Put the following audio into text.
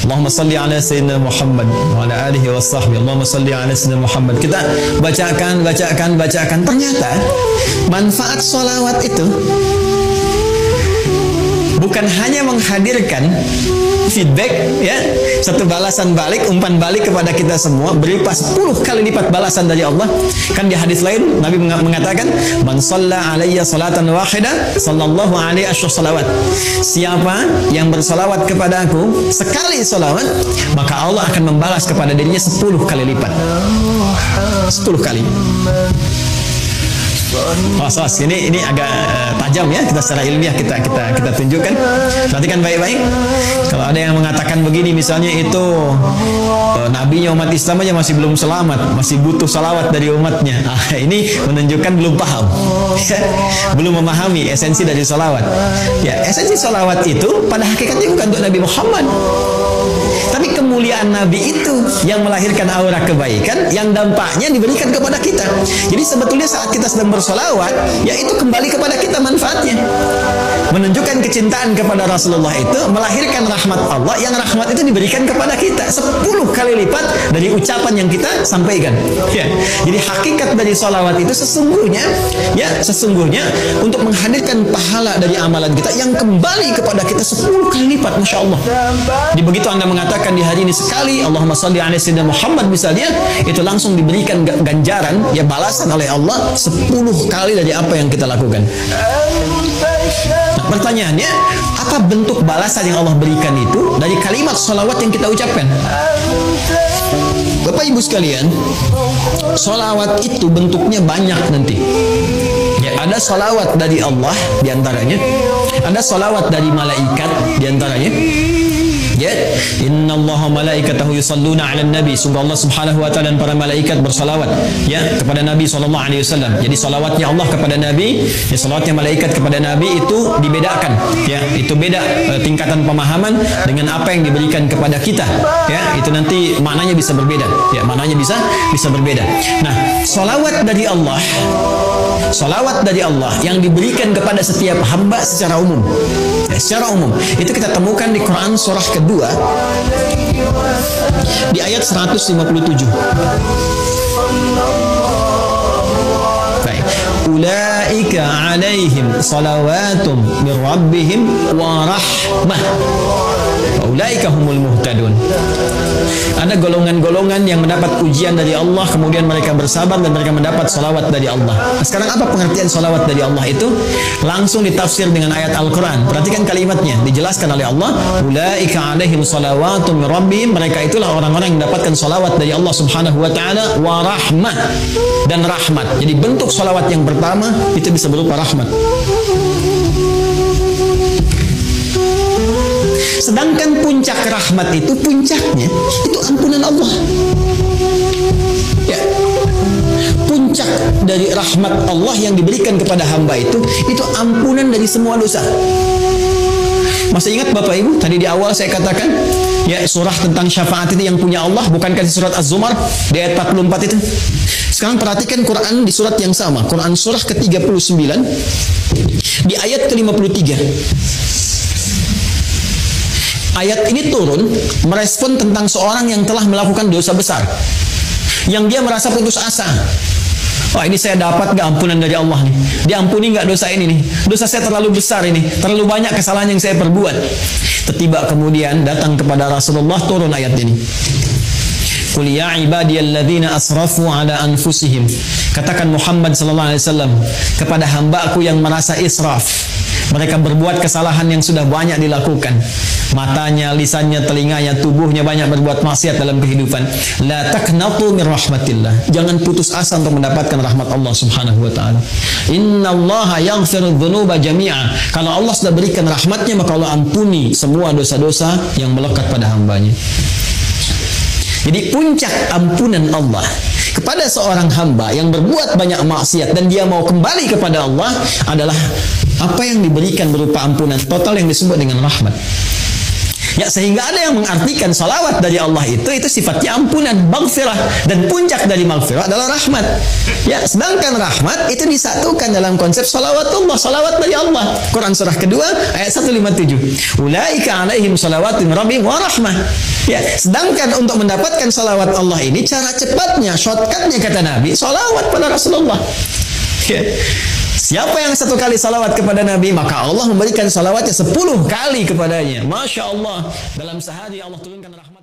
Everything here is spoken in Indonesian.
Allahumma salli ala sayyidina Muhammad wa ala alihi wa sahbihi. Allahumma salli ala sayyidina Muhammad. Kita bacakan. Ternyata manfaat sholawat itu bukan hanya menghadirkan feedback, ya, satu balasan balik, umpan balik kepada kita semua berupa 10 kali lipat balasan dari Allah. Kan di hadis lain Nabi mengatakan, man shalla alayya salatan wahidah sallallahu alaihi salawat. Siapa yang bersalawat kepada aku sekali salawat, maka Allah akan membalas kepada dirinya 10 kali lipat. 10 kali. Ini agak tajam ya, kita secara ilmiah kita tunjukkan. Perhatikan baik-baik. Kalau ada yang mengatakan begini, misalnya itu nabinya umat Islam aja masih belum selamat, masih butuh salawat dari umatnya. Ini menunjukkan belum paham, belum memahami esensi dari salawat. Ya, esensi salawat itu pada hakikatnya bukan untuk Nabi Muhammad, tapi kemuliaan Nabi itu yang melahirkan aura kebaikan yang dampaknya diberikan kepada kita. Jadi sebetulnya saat kita sedang bersolawat, ya itu kembali kepada kita manfaatnya. Menunjukkan kecintaan kepada Rasulullah itu melahirkan rahmat Allah, yang rahmat itu diberikan kepada kita 10 kali lipat dari ucapan yang kita sampaikan. Ya. Jadi hakikat dari solawat itu sesungguhnya untuk menghadirkan pahala dari amalan kita yang kembali kepada kita 10 kali lipat. Masya Allah. Jadi begitu Anda mengatakan di hari ini sekali Allahumma shalli ala sayyidina Muhammad misalnya, itu langsung diberikan ganjaran, ya, balasan oleh Allah 10 kali dari apa yang kita lakukan. Nah, pertanyaannya, apa bentuk balasan yang Allah berikan itu dari kalimat sholawat yang kita ucapkan? Bapak Ibu sekalian, sholawat itu bentuknya banyak nanti. Ya, ada sholawat dari Allah diantaranya, ada sholawat dari malaikat diantaranya. Ya, innallaha malaikatahu yusalluna 'alan nabi. Sungguh Allah Subhanahu wa taala dan para malaikat bersalawat, ya, kepada Nabi sallallahu alaihi wasallam. Jadi salawatnya Allah kepada Nabi, ya, salawatnya malaikat kepada Nabi itu dibedakan, ya. Itu beda tingkatan pemahaman dengan apa yang diberikan kepada kita, ya. Itu nanti maknanya bisa berbeda, ya, maknanya bisa berbeda. Nah, salawat dari Allah yang diberikan kepada setiap hamba secara umum, ya, secara umum itu kita temukan di Quran surah kedua di ayat 157. Baik. Ulaika alaihim salawatum min rabbihim wa rahmah. Ulaika humul muhtadun. Ada golongan-golongan yang mendapat ujian dari Allah, kemudian mereka bersabar dan mereka mendapat salawat dari Allah. Nah, sekarang apa pengertian salawat dari Allah itu? Langsung ditafsir dengan ayat Al-Quran. Perhatikan kalimatnya, dijelaskan oleh Allah, ulaika alaihim salawatum min rabbihim. Mereka itulah orang-orang yang mendapatkan salawat dari Allah Subhanahu wa taala, wa rahmah, dan rahmat. Jadi bentuk salawat yang pertama itu bisa berupa rahmat. Sedangkan puncak rahmat itu, puncaknya itu ampunan Allah. Ya. Puncak dari rahmat Allah yang diberikan kepada hamba itu ampunan dari semua dosa. Masih ingat Bapak Ibu, tadi di awal saya katakan, ya, surah tentang syafaat itu yang punya Allah, bukankah di surat Az-Zumar di ayat 44 itu? Sekarang perhatikan Quran di surat yang sama, Quran surah ke-39 di ayat ke-53. Ayat ini turun merespon tentang seorang yang telah melakukan dosa besar, yang dia merasa putus asa. Wah, ini saya dapat gak ampunan dari Allah nih? Diampuni gak dosa ini nih? Dosa saya terlalu besar ini, terlalu banyak kesalahan yang saya perbuat. Tiba kemudian datang kepada Rasulullah turun ayat ini. Qul ya ibadiyalladzina asrafu ala anfusihim. Katakan Muhammad sallallahu alaihi wasallam kepada hamba-Ku yang merasa israf. Mereka berbuat kesalahan yang sudah banyak dilakukan. Matanya, lisannya, telinganya, tubuhnya banyak berbuat maksiat dalam kehidupan. La taqnatu min rahmatillah. Jangan putus asa untuk mendapatkan rahmat Allah Subhanahu wa taala. Innallaha yaghfiru dzunuba jami'a. Kalau Allah sudah berikan rahmatnya, maka Allah ampuni semua dosa-dosa yang melekat pada hambanya. Jadi puncak ampunan Allah kepada seorang hamba yang berbuat banyak maksiat dan dia mau kembali kepada Allah adalah apa yang diberikan berupa ampunan total yang disebut dengan rahmat. Ya, sehingga ada yang mengartikan salawat dari Allah itu sifatnya ampunan, maghfirah, dan puncak dari maghfirah adalah rahmat. Ya, sedangkan rahmat itu disatukan dalam konsep salawatullah, salawat dari Allah. Quran surah kedua ayat 157. Ulaika alaihim salawatun rabbihim wa rahmah. Ya, sedangkan untuk mendapatkan salawat Allah ini cara cepatnya, shortcutnya kata Nabi, salawat pada Rasulullah. Ya. Siapa yang satu kali salawat kepada Nabi, maka Allah memberikan salawatnya 10 kali kepadanya. Masya Allah. Dalam sehari Allah turunkan rahmat.